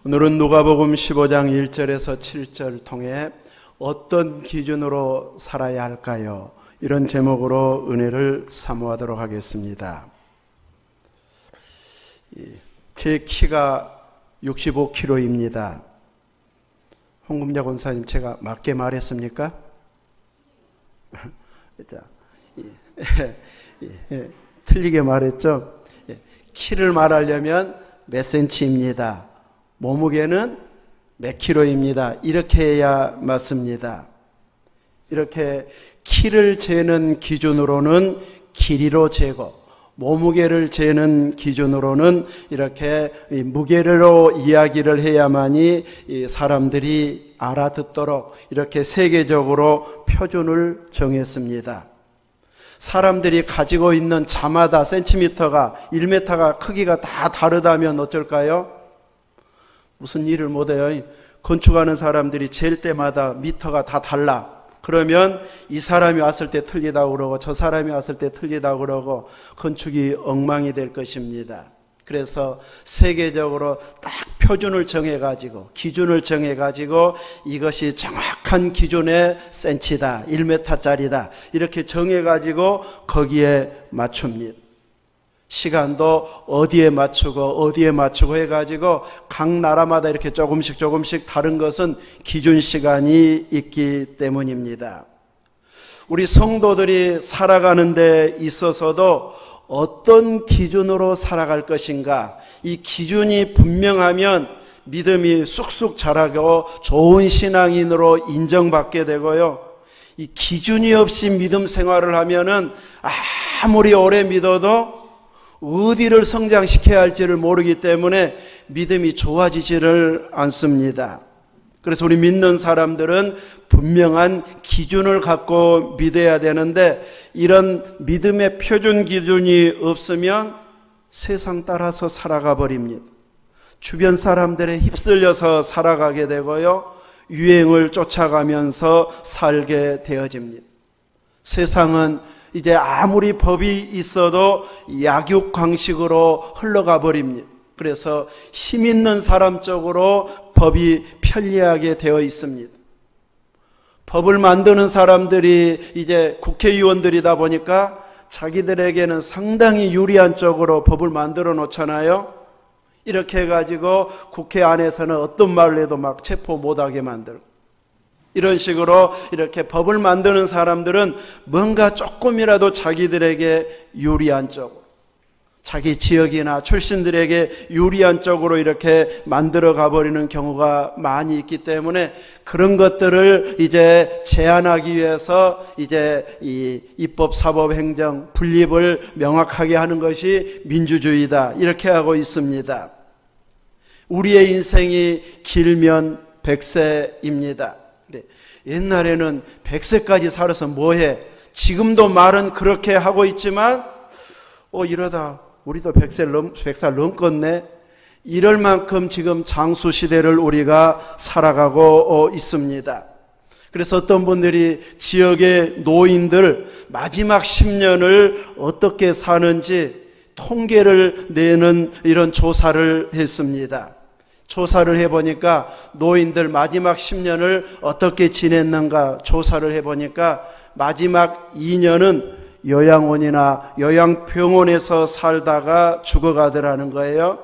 오늘은 누가복음 15장 1절에서 7절 통해 어떤 기준으로 살아야 할까요? 이런 제목으로 은혜를 사모하도록 하겠습니다. 제 키가 65kg입니다. 홍금자 권사님, 제가 맞게 말했습니까? 자, 틀리게 말했죠? 키를 말하려면 몇 센치입니다. 몸무게는 몇 킬로입니다. 이렇게 해야 맞습니다. 이렇게 키를 재는 기준으로는 길이로 재고, 몸무게를 재는 기준으로는 이렇게 무게로 이야기를 해야만이 사람들이 알아듣도록 이렇게 세계적으로 표준을 정했습니다. 사람들이 가지고 있는 자마다 센티미터가 1m가 크기가 다 다르다면 어쩔까요? 무슨 일을 못해요. 건축하는 사람들이 잴 때마다 미터가 다 달라. 그러면 이 사람이 왔을 때 틀리다고 그러고 저 사람이 왔을 때 틀리다고 그러고 건축이 엉망이 될 것입니다. 그래서 세계적으로 딱 표준을 정해가지고 기준을 정해가지고 이것이 정확한 기준의 센치다, 1m짜리다 이렇게 정해가지고 거기에 맞춥니다. 시간도 어디에 맞추고 해가지고 각 나라마다 이렇게 조금씩 다른 것은 기준 시간이 있기 때문입니다. 우리 성도들이 살아가는 데 있어서도 어떤 기준으로 살아갈 것인가, 이 기준이 분명하면 믿음이 쑥쑥 자라고 좋은 신앙인으로 인정받게 되고요. 이 기준이 없이 믿음 생활을 하면은 아무리 오래 믿어도 어디를 성장시켜야 할지를 모르기 때문에 믿음이 좋아지지를 않습니다. 그래서 우리 믿는 사람들은 분명한 기준을 갖고 믿어야 되는데, 이런 믿음의 표준 기준이 없으면 세상 따라서 살아가 버립니다. 주변 사람들에 휩쓸려서 살아가게 되고요, 유행을 쫓아가면서 살게 되어집니다. 세상은 이제 아무리 법이 있어도 약육강식으로 흘러가 버립니다. 그래서 힘 있는 사람 쪽으로 법이 편리하게 되어 있습니다. 법을 만드는 사람들이 이제 국회의원들이다 보니까 자기들에게는 상당히 유리한 쪽으로 법을 만들어 놓잖아요. 이렇게 해가지고 국회 안에서는 어떤 말을 해도 막 체포 못하게 만들고, 이런 식으로 이렇게 법을 만드는 사람들은 뭔가 조금이라도 자기들에게 유리한 쪽으로, 자기 지역이나 출신들에게 유리한 쪽으로 이렇게 만들어 가버리는 경우가 많이 있기 때문에 그런 것들을 이제 제한하기 위해서 이제 이 입법, 사법, 행정 분립을 명확하게 하는 것이 민주주의다, 이렇게 하고 있습니다. 우리의 인생이 길면 100세입니다. 옛날에는 100세까지 살아서 뭐해? 지금도 말은 그렇게 하고 있지만 이러다 우리도 100살 넘겠네? 이럴 만큼 지금 장수 시대를 우리가 살아가고 있습니다. 그래서 어떤 분들이 지역의 노인들 마지막 10년을 어떻게 사는지 통계를 내는 이런 조사를 했습니다. 조사를 해보니까 노인들 마지막 10년을 어떻게 지냈는가 조사를 해보니까 마지막 2년은 요양원이나 요양병원에서 살다가 죽어가더라는 거예요.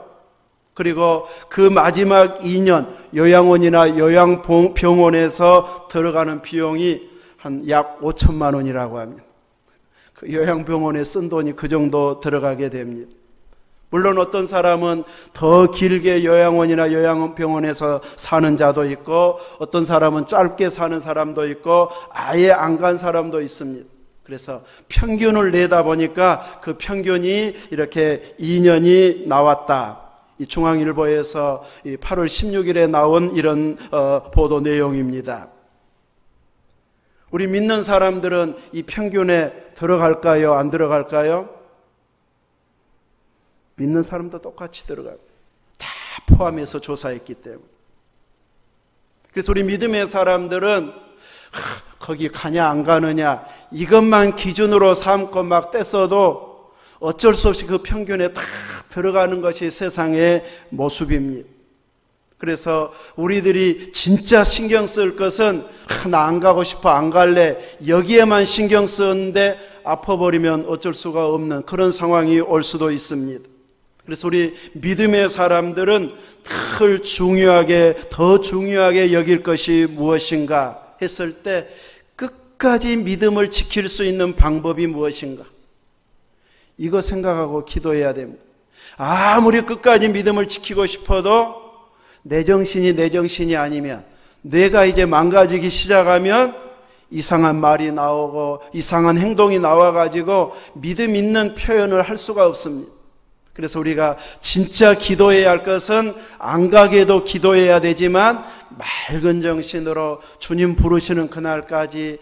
그리고 그 마지막 2년 요양원이나 요양병원에서 들어가는 비용이 한 약 5천만 원이라고 합니다. 그 요양병원에 쓴 돈이 그 정도 들어가게 됩니다. 물론 어떤 사람은 더 길게 요양원이나 요양병원에서 사는 자도 있고, 어떤 사람은 짧게 사는 사람도 있고, 아예 안 간 사람도 있습니다. 그래서 평균을 내다 보니까 그 평균이 이렇게 2년이 나왔다. 이 중앙일보에서 8월 16일에 나온 이런 보도 내용입니다. 우리 믿는 사람들은 이 평균에 들어갈까요? 안 들어갈까요? 믿는 사람도 똑같이 들어가고 다 포함해서 조사했기 때문에. 그래서 우리 믿음의 사람들은 거기 가냐 안 가느냐 이것만 기준으로 삼고 막 떼써도 어쩔 수 없이 그 평균에 다 들어가는 것이 세상의 모습입니다. 그래서 우리들이 진짜 신경 쓸 것은 나 안 가고 싶어, 안 갈래, 여기에만 신경 쓰는데 아파버리면 어쩔 수가 없는 그런 상황이 올 수도 있습니다. 그래서 우리 믿음의 사람들은 더 중요하게 여길 것이 무엇인가 했을 때 끝까지 믿음을 지킬 수 있는 방법이 무엇인가, 이거 생각하고 기도해야 됩니다. 아무리 끝까지 믿음을 지키고 싶어도 내 정신이 아니면, 내가 이제 망가지기 시작하면 이상한 말이 나오고 이상한 행동이 나와가지고 믿음 있는 표현을 할 수가 없습니다. 그래서 우리가 진짜 기도해야 할 것은 안 가게도 기도해야 되지만 맑은 정신으로 주님 부르시는 그날까지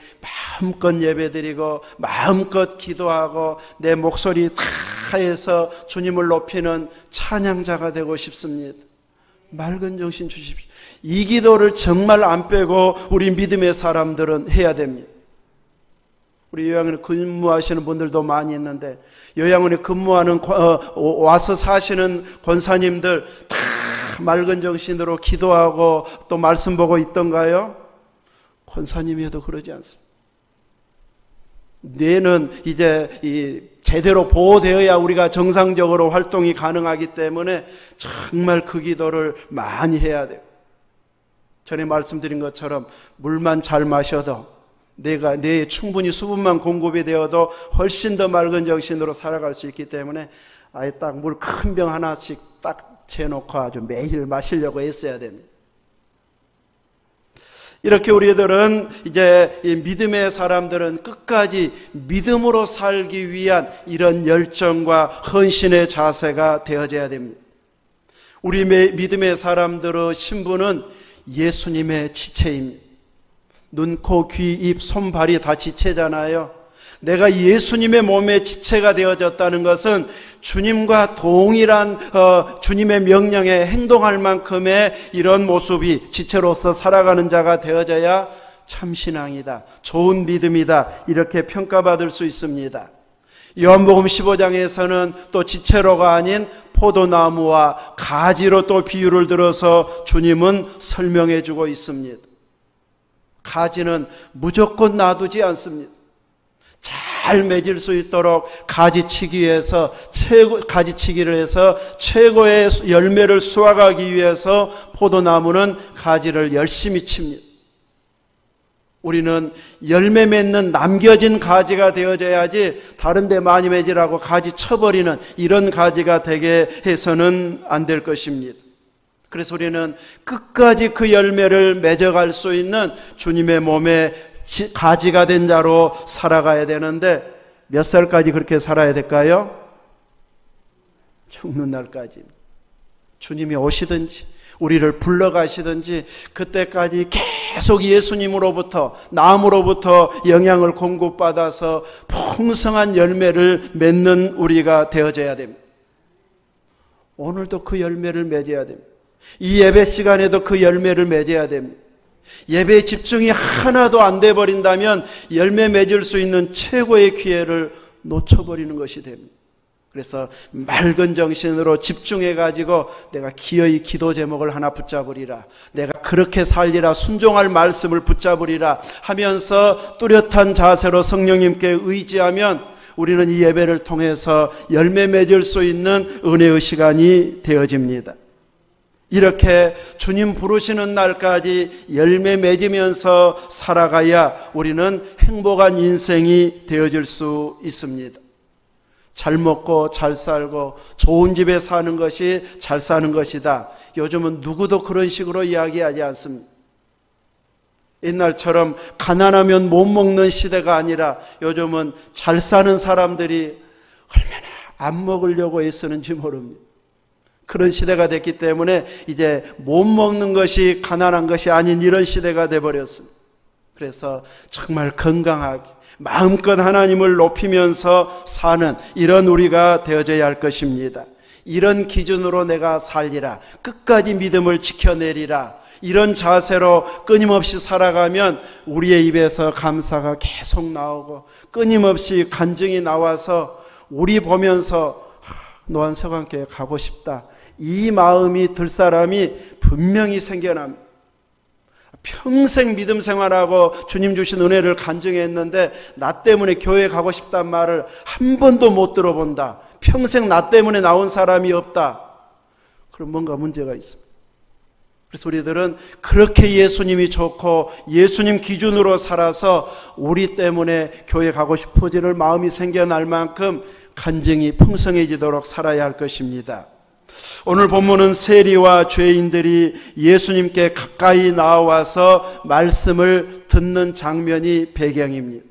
마음껏 예배드리고 마음껏 기도하고 내 목소리 다해서 주님을 높이는 찬양자가 되고 싶습니다. 맑은 정신 주십시오. 이 기도를 정말 안 빼고 우리 믿음의 사람들은 해야 됩니다. 우리 요양원에 근무하시는 분들도 많이 있는데, 요양원에 근무하는 와서 사시는 권사님들 다 맑은 정신으로 기도하고 또 말씀 보고 있던가요? 권사님이 해도 그러지 않습니다. 뇌는 이제 제대로 보호되어야 우리가 정상적으로 활동이 가능하기 때문에 정말 그 기도를 많이 해야 돼요. 전에 말씀드린 것처럼 물만 잘 마셔도, 뇌에 충분히 수분만 공급이 되어도 훨씬 더 맑은 정신으로 살아갈 수 있기 때문에 아예 딱 물 큰 병 하나씩 딱 재놓고 아주 매일 마시려고 애써야 됩니다. 이렇게 우리들은 이제 이 믿음의 사람들은 끝까지 믿음으로 살기 위한 이런 열정과 헌신의 자세가 되어져야 됩니다. 우리 믿음의 사람들의 신분은 예수님의 지체입니다. 눈, 코, 귀, 입, 손, 발이 다 지체잖아요. 내가 예수님의 몸의 지체가 되어졌다는 것은 주님과 동일한 주님의 명령에 행동할 만큼의 이런 모습이 지체로서 살아가는 자가 되어져야 참 신앙이다, 좋은 믿음이다, 이렇게 평가받을 수 있습니다. 요한복음 15장에서는 또 지체로가 아닌 포도나무와 가지로 또 비유를 들어서 주님은 설명해 주고 있습니다. 가지는 무조건 놔두지 않습니다. 잘 맺을 수 있도록 가지치기를 해서 최고의 열매를 수확하기 위해서 포도나무는 가지를 열심히 칩니다. 우리는 열매 맺는 남겨진 가지가 되어져야지 다른 데 많이 맺으라고 가지 쳐버리는 이런 가지가 되게 해서는 안 될 것입니다. 그래서 우리는 끝까지 그 열매를 맺어갈 수 있는 주님의 몸에 가지가 된 자로 살아가야 되는데, 몇 살까지 그렇게 살아야 될까요? 죽는 날까지. 주님이 오시든지 우리를 불러가시든지 그때까지 계속 예수님으로부터, 남으로부터 영향을 공급받아서 풍성한 열매를 맺는 우리가 되어져야 됩니다. 오늘도 그 열매를 맺어야 됩니다. 이 예배 시간에도 그 열매를 맺어야 됩니다. 예배에 집중이 하나도 안 돼 버린다면 열매 맺을 수 있는 최고의 기회를 놓쳐버리는 것이 됩니다. 그래서 맑은 정신으로 집중해가지고 내가 기어이 기도 제목을 하나 붙잡으리라, 내가 그렇게 살리라, 순종할 말씀을 붙잡으리라 하면서 뚜렷한 자세로 성령님께 의지하면 우리는 이 예배를 통해서 열매 맺을 수 있는 은혜의 시간이 되어집니다. 이렇게 주님 부르시는 날까지 열매 맺으면서 살아가야 우리는 행복한 인생이 되어질 수 있습니다. 잘 먹고 잘 살고 좋은 집에 사는 것이 잘 사는 것이다. 요즘은 누구도 그런 식으로 이야기하지 않습니다. 옛날처럼 가난하면 못 먹는 시대가 아니라 요즘은 잘 사는 사람들이 얼마나 안 먹으려고 애쓰는지 모릅니다. 그런 시대가 됐기 때문에 이제 못 먹는 것이 가난한 것이 아닌 이런 시대가 돼버렸습니다. 그래서 정말 건강하게 마음껏 하나님을 높이면서 사는 이런 우리가 되어져야 할 것입니다. 이런 기준으로 내가 살리라, 끝까지 믿음을 지켜내리라, 이런 자세로 끊임없이 살아가면 우리의 입에서 감사가 계속 나오고 끊임없이 간증이 나와서 우리 보면서 노안서강교회 가고 싶다, 이 마음이 들 사람이 분명히 생겨납니다. 평생 믿음 생활하고 주님 주신 은혜를 간증했는데 나 때문에 교회 가고 싶단 말을 한 번도 못 들어본다, 평생 나 때문에 나온 사람이 없다, 그럼 뭔가 문제가 있습니다. 그래서 우리들은 그렇게 예수님이 좋고 예수님 기준으로 살아서 우리 때문에 교회 가고 싶어지는 마음이 생겨날 만큼 간증이 풍성해지도록 살아야 할 것입니다. 오늘 본문은 세리와 죄인들이 예수님께 가까이 나와서 말씀을 듣는 장면이 배경입니다.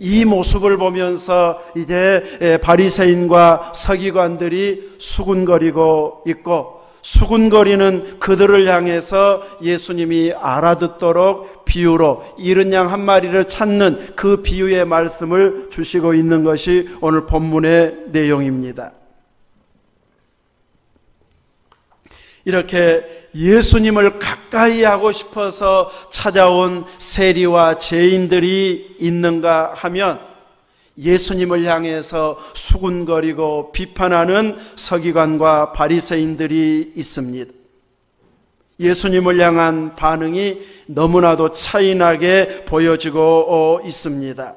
이 모습을 보면서 이제 바리새인과 서기관들이 수군거리고 있고, 수군거리는 그들을 향해서 예수님이 알아듣도록 비유로 이른 양 한 마리를 찾는 그 비유의 말씀을 주시고 있는 것이 오늘 본문의 내용입니다. 이렇게 예수님을 가까이 하고 싶어서 찾아온 세리와 죄인들이 있는가 하면 예수님을 향해서 수군거리고 비판하는 서기관과 바리새인들이 있습니다. 예수님을 향한 반응이 너무나도 차이나게 보여지고 있습니다.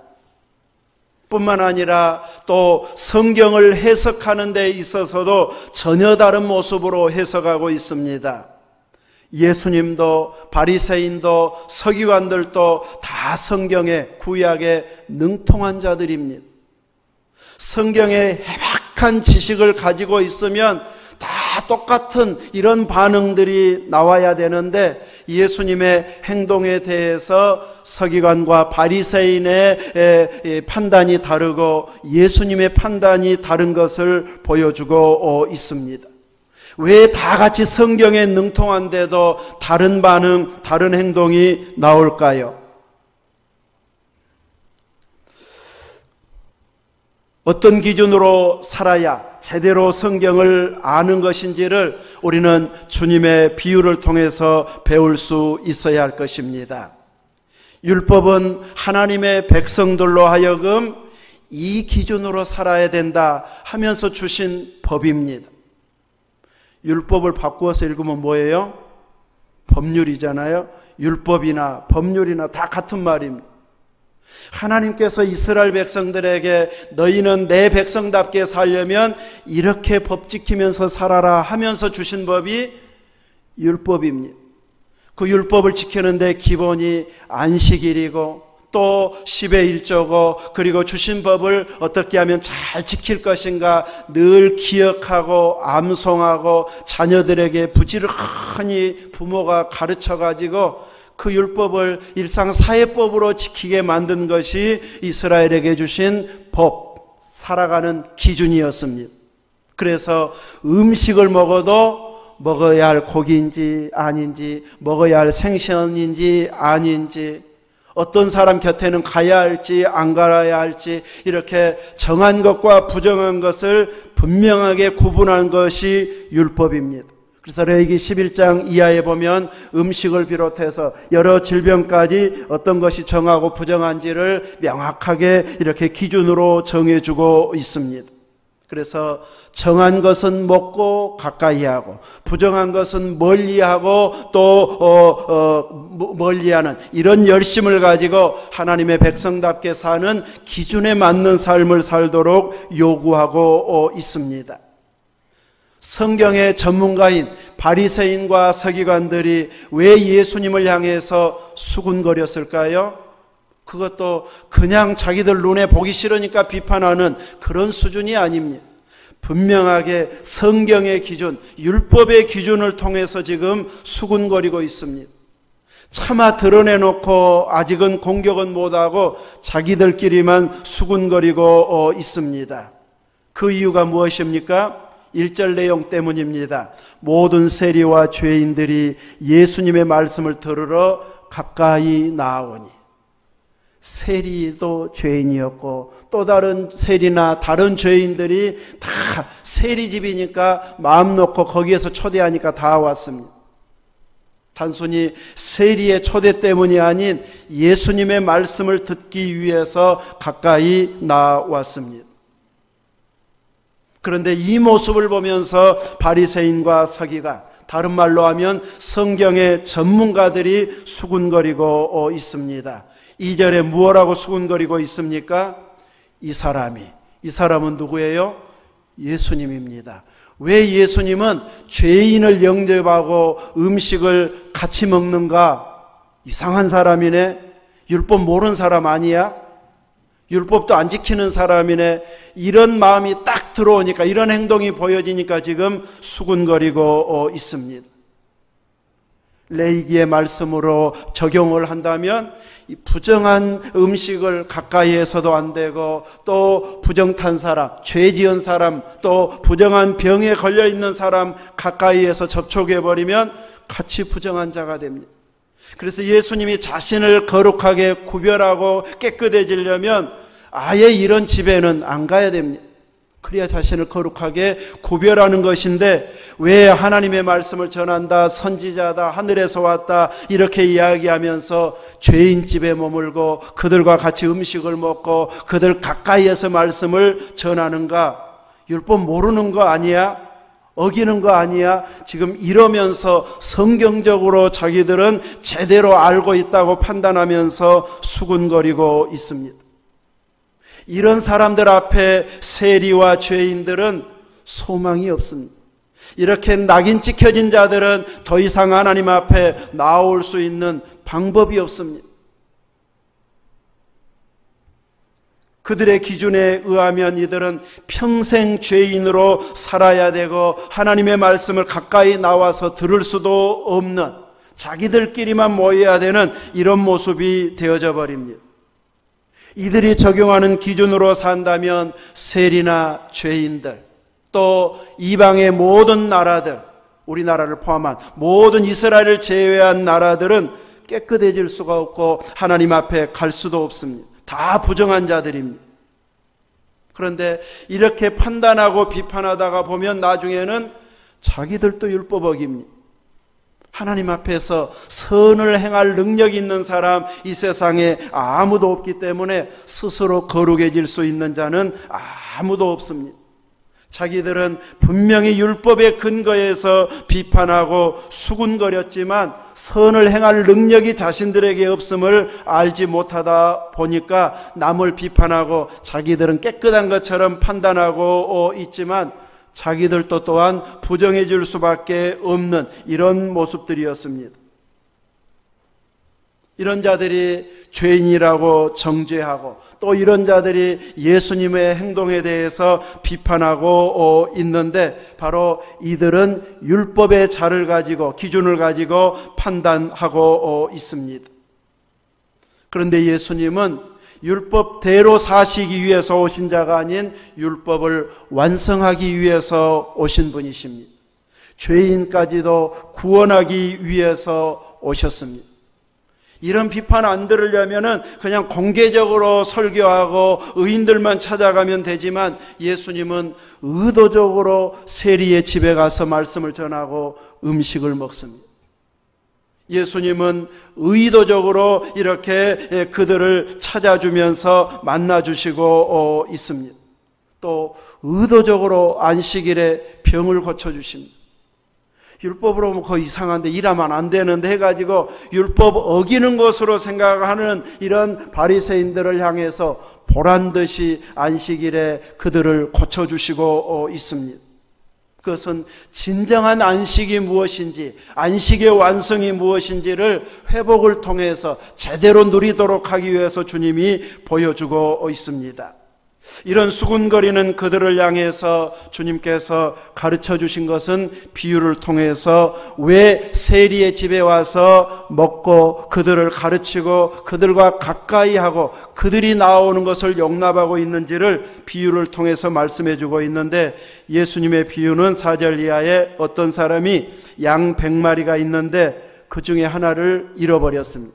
뿐만 아니라 또 성경을 해석하는 데 있어서도 전혀 다른 모습으로 해석하고 있습니다. 예수님도 바리새인도 서기관들도 다 성경의 구약에 능통한 자들입니다. 성경의 해박한 지식을 가지고 있으면 다 똑같은 이런 반응들이 나와야 되는데 예수님의 행동에 대해서 서기관과 바리새인의 판단이 다르고 예수님의 판단이 다른 것을 보여주고 있습니다. 왜 다 같이 성경에 능통한데도 다른 반응, 다른 행동이 나올까요? 어떤 기준으로 살아야 제대로 성경을 아는 것인지를 우리는 주님의 비유를 통해서 배울 수 있어야 할 것입니다. 율법은 하나님의 백성들로 하여금 이 기준으로 살아야 된다 하면서 주신 법입니다. 율법을 바꾸어서 읽으면 뭐예요? 법률이잖아요. 율법이나 법률이나 다 같은 말입니다. 하나님께서 이스라엘 백성들에게 너희는 내 백성답게 살려면 이렇게 법 지키면서 살아라 하면서 주신 법이 율법입니다. 그 율법을 지키는데 기본이 안식일이고 또 10의 1조고 그리고 주신 법을 어떻게 하면 잘 지킬 것인가 늘 기억하고 암송하고 자녀들에게 부지런히 부모가 가르쳐가지고 그 율법을 일상사회법으로 지키게 만든 것이 이스라엘에게 주신 법, 살아가는 기준이었습니다. 그래서 음식을 먹어도 먹어야 할 고기인지 아닌지, 먹어야 할 생선인지 아닌지, 어떤 사람 곁에는 가야 할지 안 가야 할지 이렇게 정한 것과 부정한 것을 분명하게 구분한 것이 율법입니다. 그래서 레위기 11장 이하에 보면 음식을 비롯해서 여러 질병까지 어떤 것이 정하고 부정한지를 명확하게 이렇게 기준으로 정해주고 있습니다. 그래서 정한 것은 먹고 가까이 하고 부정한 것은 멀리하고 또 멀리하는 이런 열심을 가지고 하나님의 백성답게 사는 기준에 맞는 삶을 살도록 요구하고 있습니다. 성경의 전문가인 바리새인과 서기관들이 왜 예수님을 향해서 수군거렸을까요? 그것도 그냥 자기들 눈에 보기 싫으니까 비판하는 그런 수준이 아닙니다. 분명하게 성경의 기준, 율법의 기준을 통해서 지금 수군거리고 있습니다. 차마 드러내놓고 아직은 공격은 못하고 자기들끼리만 수군거리고 있습니다. 그 이유가 무엇입니까? 1절 내용 때문입니다. 모든 세리와 죄인들이 예수님의 말씀을 들으러 가까이 나아오니. 세리도 죄인이었고 또 다른 세리나 다른 죄인들이 다 세리집이니까 마음 놓고 거기에서 초대하니까 다 왔습니다. 단순히 세리의 초대 때문이 아닌 예수님의 말씀을 듣기 위해서 가까이 나왔습니다. 그런데 이 모습을 보면서 바리새인과 서기관, 다른 말로 하면 성경의 전문가들이 수군거리고 있습니다. 2절에 무엇라고 수군거리고 있습니까? 이 사람은 누구예요? 예수님입니다. 왜 예수님은 죄인을 영접하고 음식을 같이 먹는가? 이상한 사람이네. 율법 모르는 사람 아니야? 율법도 안 지키는 사람이네. 이런 마음이 딱 들어오니까, 이런 행동이 보여지니까 지금 수군거리고 있습니다. 레위기의 말씀으로 적용을 한다면 이 부정한 음식을 가까이에서도 안 되고, 또 부정탄 사람, 죄 지은 사람, 또 부정한 병에 걸려있는 사람 가까이에서 접촉해버리면 같이 부정한 자가 됩니다. 그래서 예수님이 자신을 거룩하게 구별하고 깨끗해지려면 아예 이런 집에는 안 가야 됩니다. 그래야 자신을 거룩하게 구별하는 것인데, 왜 하나님의 말씀을 전한다, 선지자다, 하늘에서 왔다 이렇게 이야기하면서 죄인 집에 머물고 그들과 같이 음식을 먹고 그들 가까이에서 말씀을 전하는가? 율법 모르는 거 아니야? 어기는 거 아니야? 지금 이러면서 성경적으로 자기들은 제대로 알고 있다고 판단하면서 수군거리고 있습니다. 이런 사람들 앞에 세리와 죄인들은 소망이 없습니다. 이렇게 낙인 찍혀진 자들은 더 이상 하나님 앞에 나올 수 있는 방법이 없습니다. 그들의 기준에 의하면 이들은 평생 죄인으로 살아야 되고, 하나님의 말씀을 가까이 나와서 들을 수도 없는, 자기들끼리만 모여야 되는 이런 모습이 되어져 버립니다. 이들이 적용하는 기준으로 산다면 세리나 죄인들, 또 이방의 모든 나라들, 우리나라를 포함한 모든 이스라엘을 제외한 나라들은 깨끗해질 수가 없고 하나님 앞에 갈 수도 없습니다. 다 부정한 자들입니다. 그런데 이렇게 판단하고 비판하다가 보면 나중에는 자기들도 율법 어깁니다. 하나님 앞에서 선을 행할 능력이 있는 사람 이 세상에 아무도 없기 때문에 스스로 거룩해질 수 있는 자는 아무도 없습니다. 자기들은 분명히 율법의 근거에서 비판하고 수군거렸지만 선을 행할 능력이 자신들에게 없음을 알지 못하다 보니까 남을 비판하고 자기들은 깨끗한 것처럼 판단하고 있지만 자기들도 또한 부정해질 수밖에 없는 이런 모습들이었습니다. 이런 자들이 죄인이라고 정죄하고, 또 이런 자들이 예수님의 행동에 대해서 비판하고 있는데, 바로 이들은 율법의 자를 가지고, 기준을 가지고 판단하고 있습니다. 그런데 예수님은 율법대로 사시기 위해서 오신 자가 아닌 율법을 완성하기 위해서 오신 분이십니다. 죄인까지도 구원하기 위해서 오셨습니다. 이런 비판 안 들으려면은 그냥 공개적으로 설교하고 의인들만 찾아가면 되지만, 예수님은 의도적으로 세리의 집에 가서 말씀을 전하고 음식을 먹습니다. 예수님은 의도적으로 이렇게 그들을 찾아주면서 만나주시고 있습니다. 또 의도적으로 안식일에 병을 고쳐주십니다. 율법으로 보면 거의 이상한데, 일하면 안 되는데 해가지고 율법 어기는 것으로 생각하는 이런 바리새인들을 향해서 보란듯이 안식일에 그들을 고쳐주시고 있습니다. 그것은 진정한 안식이 무엇인지, 안식의 완성이 무엇인지를 회복을 통해서 제대로 누리도록 하기 위해서 주님이 보여주고 있습니다. 이런 수군거리는 그들을 향해서 주님께서 가르쳐 주신 것은 비유를 통해서 왜 세리의 집에 와서 먹고 그들을 가르치고 그들과 가까이 하고 그들이 나오는 것을 용납하고 있는지를 비유를 통해서 말씀해 주고 있는데, 예수님의 비유는 4절 이하에 어떤 사람이 양 100마리가 있는데 그 중에 하나를 잃어버렸습니다.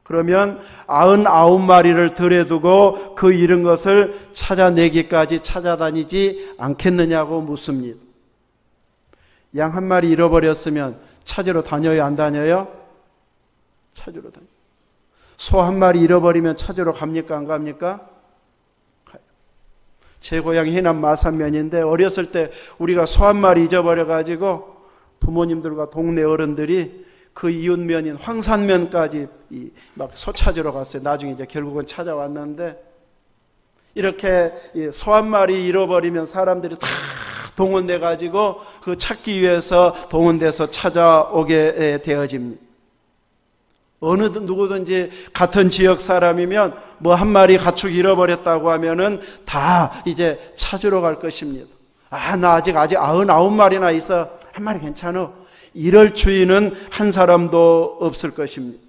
그러면 99마리를 들여 두고 그 잃은 것을 찾아내기까지 찾아다니지 않겠느냐고 묻습니다. 양 한 마리 잃어버렸으면 찾으러 다녀요, 안 다녀요? 찾으러 다녀요. 소 한 마리 잃어버리면 찾으러 갑니까, 안 갑니까? 가요. 제 고향이 해남 마산면인데 어렸을 때 우리가 소 한 마리 잊어버려가지고 부모님들과 동네 어른들이 그 이웃면인 황산면까지 막 소 찾으러 갔어요. 나중에 이제 결국은 찾아왔는데 이렇게 소 한 마리 잃어버리면 사람들이 다 동원돼 가지고 그 찾기 위해서 동원돼서 찾아오게 되어집니다. 어느 누구든지 같은 지역 사람이면 뭐 한 마리 가축 잃어버렸다고 하면은 다 이제 찾으러 갈 것입니다. 나 아직 99마리나 있어. 한 마리 괜찮아. 이럴 주인은 한 사람도 없을 것입니다.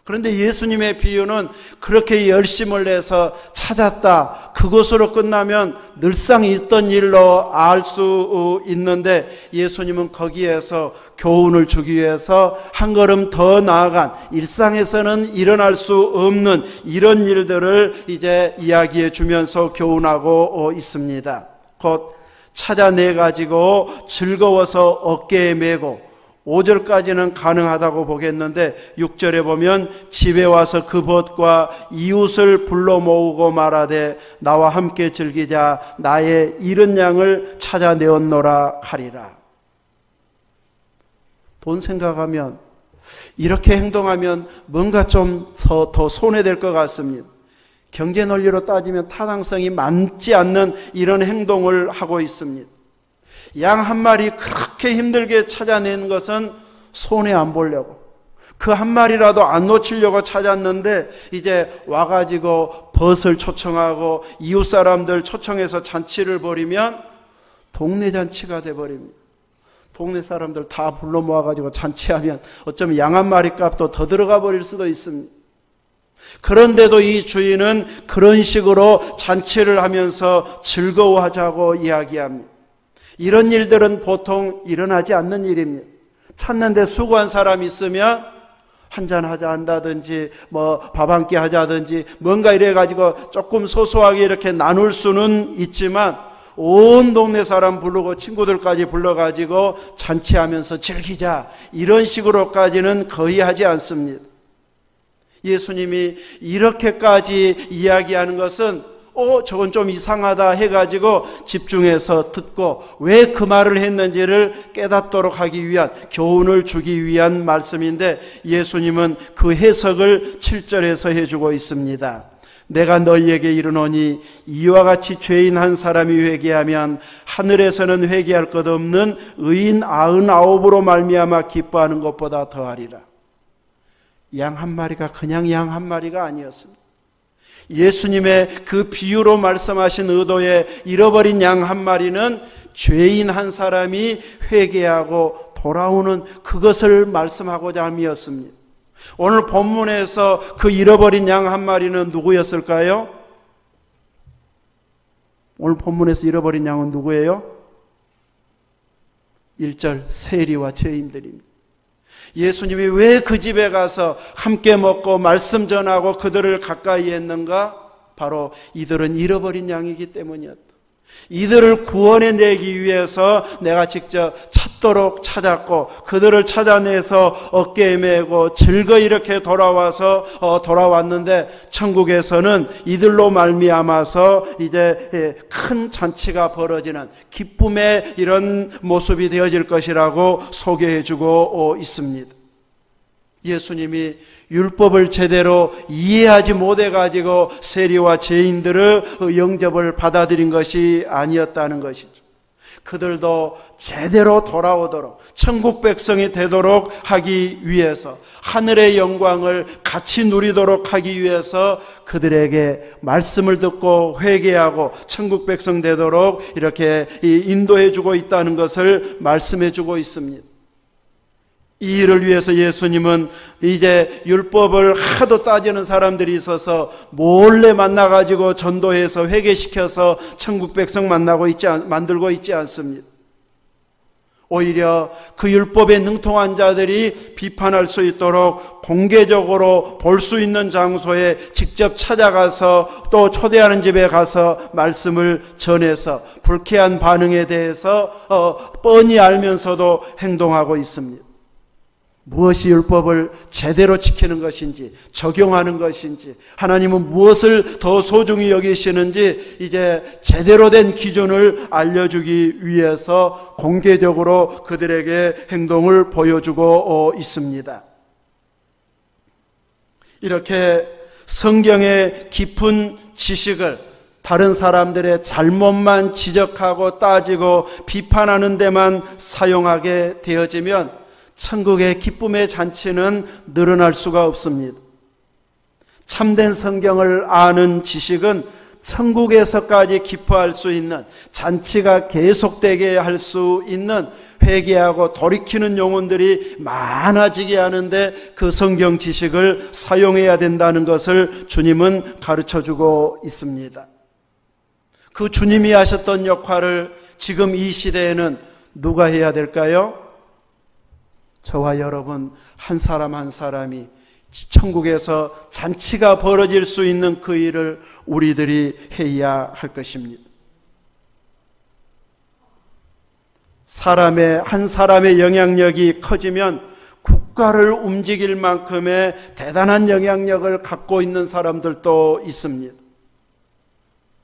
그런데 예수님의 비유는 그렇게 열심을 내서 찾았다, 그것으로 끝나면 늘상 있던 일로 알 수 있는데 예수님은 거기에서 교훈을 주기 위해서 한 걸음 더 나아간 일상에서는 일어날 수 없는 이런 일들을 이제 이야기해 주면서 교훈하고 있습니다. 곧 찾아내 가지고 즐거워서 어깨에 메고 5절까지는 가능하다고 보겠는데 6절에 보면 집에 와서 그 벗과 이웃을 불러 모으고 말하되 나와 함께 즐기자 나의 잃은 양을 찾아내었노라 하리라. 돈 생각하면 이렇게 행동하면 뭔가 좀 더 손해될 것 같습니다. 경제 논리로 따지면 타당성이 많지 않는 이런 행동을 하고 있습니다. 양 한 마리 그렇게 힘들게 찾아낸 것은 손해 안 보려고, 그 한 마리라도 안 놓치려고 찾았는데 이제 와가지고 벗을 초청하고 이웃 사람들 초청해서 잔치를 벌이면 동네 잔치가 돼버립니다. 동네 사람들 다 불러 모아가지고 잔치하면 어쩌면 양 한 마리 값도 더 들어가 버릴 수도 있습니다. 그런데도 이 주인은 그런 식으로 잔치를 하면서 즐거워하자고 이야기합니다. 이런 일들은 보통 일어나지 않는 일입니다. 찾는데 수고한 사람이 있으면 한잔하자 한다든지 뭐 밥 한 끼 하자든지 뭔가 이래가지고 조금 소소하게 이렇게 나눌 수는 있지만 온 동네 사람 부르고 친구들까지 불러가지고 잔치하면서 즐기자 이런 식으로까지는 거의 하지 않습니다. 예수님이 이렇게까지 이야기하는 것은 저건 좀 이상하다 해가지고 집중해서 듣고 왜 그 말을 했는지를 깨닫도록 하기 위한, 교훈을 주기 위한 말씀인데 예수님은 그 해석을 7절에서 해주고 있습니다. 내가 너희에게 이르노니 이와 같이 죄인 한 사람이 회개하면 하늘에서는 회개할 것 없는 의인 99으로 말미암아 기뻐하는 것보다 더하리라. 양 한 마리가 그냥 양 한 마리가 아니었습니다. 예수님의 그 비유로 말씀하신 의도의 잃어버린 양 한 마리는 죄인 한 사람이 회개하고 돌아오는 그것을 말씀하고자 함이었습니다. 오늘 본문에서 그 잃어버린 양 한 마리는 누구였을까요? 오늘 본문에서 잃어버린 양은 누구예요? 1절 세리와 죄인들입니다. 예수님이 왜 그 집에 가서 함께 먹고 말씀 전하고 그들을 가까이 했는가? 바로 이들은 잃어버린 양이기 때문이었다. 이들을 구원해내기 위해서 내가 직접 찾도록 찾았고 그들을 찾아내서 어깨에 메고 즐거이 이렇게 돌아왔는데 천국에서는 이들로 말미암아서 이제 큰 잔치가 벌어지는 기쁨의 이런 모습이 되어질 것이라고 소개해주고 있습니다. 예수님이 율법을 제대로 이해하지 못해가지고 세리와 죄인들의 영접을 받아들인 것이 아니었다는 것이죠. 그들도 제대로 돌아오도록 천국 백성이 되도록 하기 위해서 하늘의 영광을 같이 누리도록 하기 위해서 그들에게 말씀을 듣고 회개하고 천국 백성 되도록 이렇게 인도해주고 있다는 것을 말씀해주고 있습니다. 이 일을 위해서 예수님은 이제 율법을 하도 따지는 사람들이 있어서 몰래 만나가지고 전도해서 회개시켜서 천국 백성 만들고 있지 않습니다. 오히려 그 율법에 능통한 자들이 비판할 수 있도록 공개적으로 볼 수 있는 장소에 직접 찾아가서 또 초대하는 집에 가서 말씀을 전해서 불쾌한 반응에 대해서 뻔히 알면서도 행동하고 있습니다. 무엇이 율법을 제대로 지키는 것인지, 적용하는 것인지, 하나님은 무엇을 더 소중히 여기시는지 이제 제대로 된 기준을 알려주기 위해서 공개적으로 그들에게 행동을 보여주고 있습니다. 이렇게 성경의 깊은 지식을 다른 사람들의 잘못만 지적하고 따지고 비판하는 데만 사용하게 되어지면 천국의 기쁨의 잔치는 늘어날 수가 없습니다. 참된 성경을 아는 지식은 천국에서까지 기뻐할 수 있는, 잔치가 계속되게 할 수 있는, 회개하고 돌이키는 영혼들이 많아지게 하는데 그 성경 지식을 사용해야 된다는 것을 주님은 가르쳐주고 있습니다. 그 주님이 하셨던 역할을 지금 이 시대에는 누가 해야 될까요? 저와 여러분 한 사람 한 사람이 천국에서 잔치가 벌어질 수 있는 그 일을 우리들이 해야 할 것입니다. 한 사람의 영향력이 커지면 국가를 움직일 만큼의 대단한 영향력을 갖고 있는 사람들도 있습니다.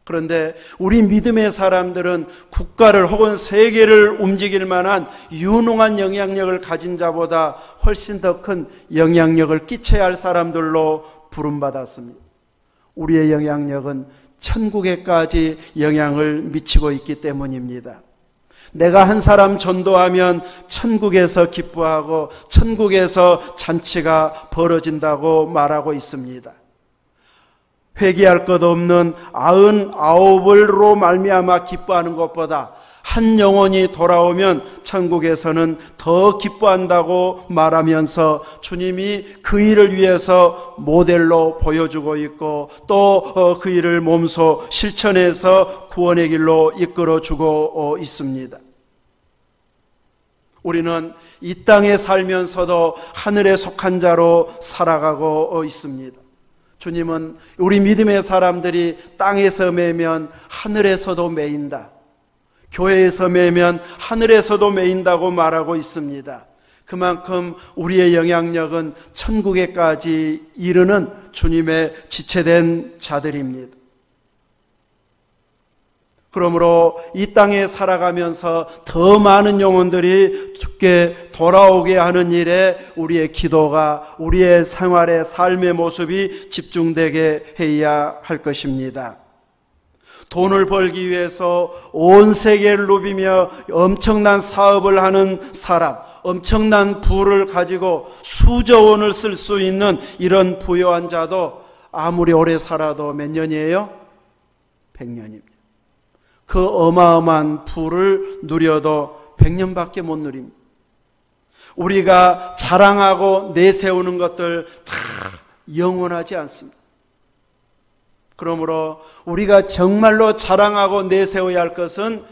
그런데 우리 믿음의 사람들은 국가를 혹은 세계를 움직일 만한 유능한 영향력을 가진 자보다 훨씬 더 큰 영향력을 끼쳐야 할 사람들로 부름받았습니다. 우리의 영향력은 천국에까지 영향을 미치고 있기 때문입니다. 내가 한 사람 전도하면 천국에서 기뻐하고 천국에서 잔치가 벌어진다고 말하고 있습니다. 회개할 것 없는 99을로 말미암아 기뻐하는 것보다 한 영혼이 돌아오면 천국에서는 더 기뻐한다고 말하면서 주님이 그 일을 위해서 모델로 보여주고 있고 또 그 일을 몸소 실천해서 구원의 길로 이끌어주고 있습니다. 우리는 이 땅에 살면서도 하늘에 속한 자로 살아가고 있습니다. 주님은 우리 믿음의 사람들이 땅에서 매면 하늘에서도 매인다, 교회에서 매면 하늘에서도 매인다고 말하고 있습니다. 그만큼 우리의 영향력은 천국에까지 이르는 주님의 지체된 자들입니다. 그러므로 이 땅에 살아가면서 더 많은 영혼들이 주께 돌아오게 하는 일에 우리의 기도가, 우리의 생활의 삶의 모습이 집중되게 해야 할 것입니다. 돈을 벌기 위해서 온 세계를 누비며 엄청난 사업을 하는 사람, 엄청난 부를 가지고 수조 원을 쓸 수 있는 이런 부유한 자도 아무리 오래 살아도 몇 년이에요? 100년입니다. 그 어마어마한 부를 누려도 100년밖에 못 누립니다. 우리가 자랑하고 내세우는 것들 다 영원하지 않습니다. 그러므로 우리가 정말로 자랑하고 내세워야 할 것은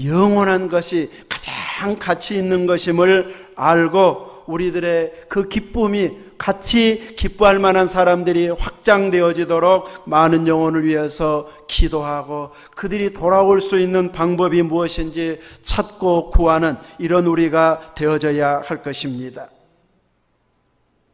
영원한 것이 가장 가치 있는 것임을 알고 우리들의 그 기쁨이 같이 기뻐할 만한 사람들이 확장되어지도록 많은 영혼을 위해서 기도하고 그들이 돌아올 수 있는 방법이 무엇인지 찾고 구하는 이런 우리가 되어져야 할 것입니다.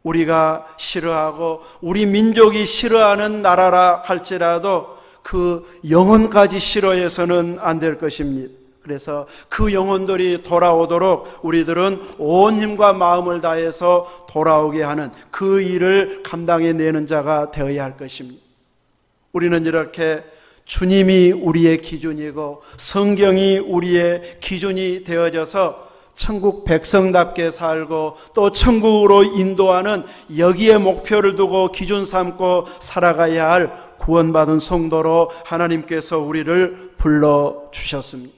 우리가 싫어하고 우리 민족이 싫어하는 나라라 할지라도 그 영혼까지 싫어해서는 안 될 것입니다. 그래서 그 영혼들이 돌아오도록 우리들은 온 힘과 마음을 다해서 돌아오게 하는 그 일을 감당해내는 자가 되어야 할 것입니다. 우리는 이렇게 주님이 우리의 기준이고 성경이 우리의 기준이 되어져서 천국 백성답게 살고 또 천국으로 인도하는 여기에 목표를 두고 기준 삼고 살아가야 할 구원받은 성도로 하나님께서 우리를 불러주셨습니다.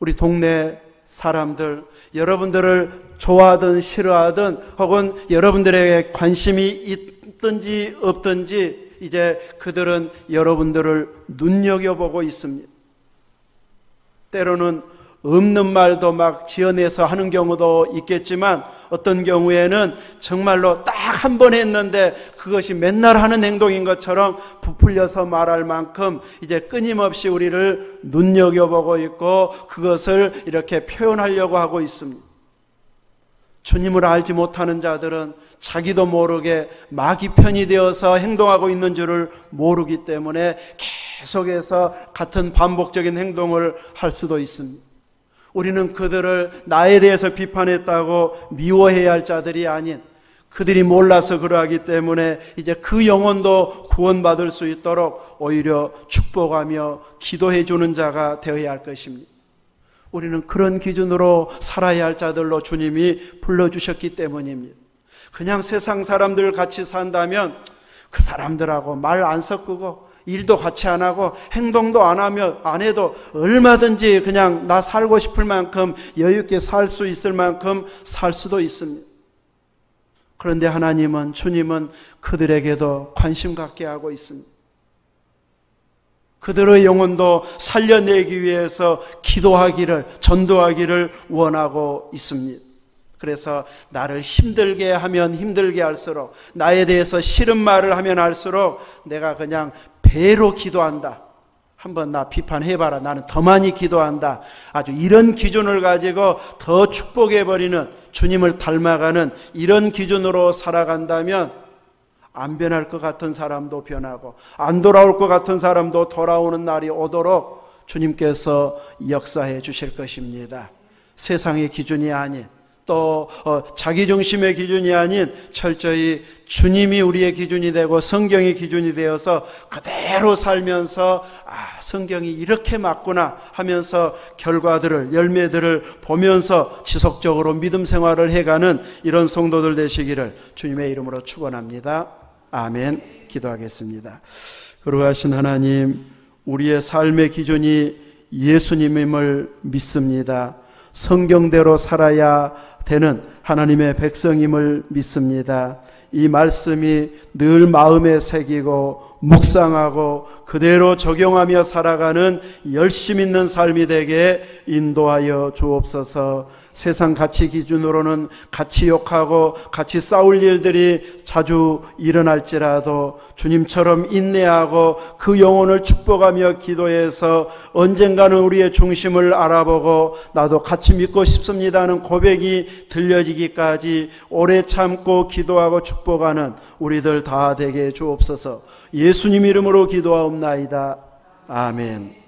우리 동네 사람들, 여러분들을 좋아하든 싫어하든 혹은 여러분들에게 관심이 있든지 없든지 이제 그들은 여러분들을 눈여겨보고 있습니다. 때로는 없는 말도 막 지어내서 하는 경우도 있겠지만 어떤 경우에는 정말로 딱 한 번 했는데 그것이 맨날 하는 행동인 것처럼 부풀려서 말할 만큼 이제 끊임없이 우리를 눈여겨보고 있고 그것을 이렇게 표현하려고 하고 있습니다. 주님을 알지 못하는 자들은 자기도 모르게 마귀 편이 되어서 행동하고 있는 줄을 모르기 때문에 계속해서 같은 반복적인 행동을 할 수도 있습니다. 우리는 그들을 나에 대해서 비판했다고 미워해야 할 자들이 아닌, 그들이 몰라서 그러하기 때문에 이제 그 영혼도 구원받을 수 있도록 오히려 축복하며 기도해 주는 자가 되어야 할 것입니다. 우리는 그런 기준으로 살아야 할 자들로 주님이 불러주셨기 때문입니다. 그냥 세상 사람들 같이 산다면 그 사람들하고 말 안 섞고 일도 같이 안 하고 행동도 안 해도 얼마든지 그냥 나 살고 싶을 만큼 여유 있게 살 수 있을 만큼 살 수도 있습니다. 그런데 하나님은, 주님은 그들에게도 관심 갖게 하고 있습니다. 그들의 영혼도 살려내기 위해서 기도하기를, 전도하기를 원하고 있습니다. 그래서 나를 힘들게 하면 힘들게 할수록, 나에 대해서 싫은 말을 하면 할수록 내가 그냥 배로 기도한다. 한번 나 비판해봐라. 나는 더 많이 기도한다. 아주 이런 기준을 가지고 더 축복해버리는, 주님을 닮아가는 이런 기준으로 살아간다면 안 변할 것 같은 사람도 변하고 안 돌아올 것 같은 사람도 돌아오는 날이 오도록 주님께서 역사해 주실 것입니다. 세상의 기준이 아닌, 또 자기 중심의 기준이 아닌 철저히 주님이 우리의 기준이 되고 성경의 기준이 되어서 그대로 살면서 성경이 이렇게 맞구나 하면서 결과들을, 열매들을 보면서 지속적으로 믿음 생활을 해가는 이런 성도들 되시기를 주님의 이름으로 축원합니다. 아멘. 기도하겠습니다. 거룩하신 하나님, 우리의 삶의 기준이 예수님임을 믿습니다. 성경대로 살아야 되는 하나님의 백성임을 믿습니다. 이 말씀이 늘 마음에 새기고 묵상하고 그대로 적용하며 살아가는 열심 있는 삶이 되게 인도하여 주옵소서. 세상 가치 기준으로는 같이 욕하고 같이 싸울 일들이 자주 일어날지라도 주님처럼 인내하고 그 영혼을 축복하며 기도해서 언젠가는 우리의 중심을 알아보고 나도 같이 믿고 싶습니다 하는 고백이 들려지기까지 오래 참고 기도하고 축복하는 우리들 다 되게 주옵소서. 예수님 이름으로 기도하옵나이다. 아멘.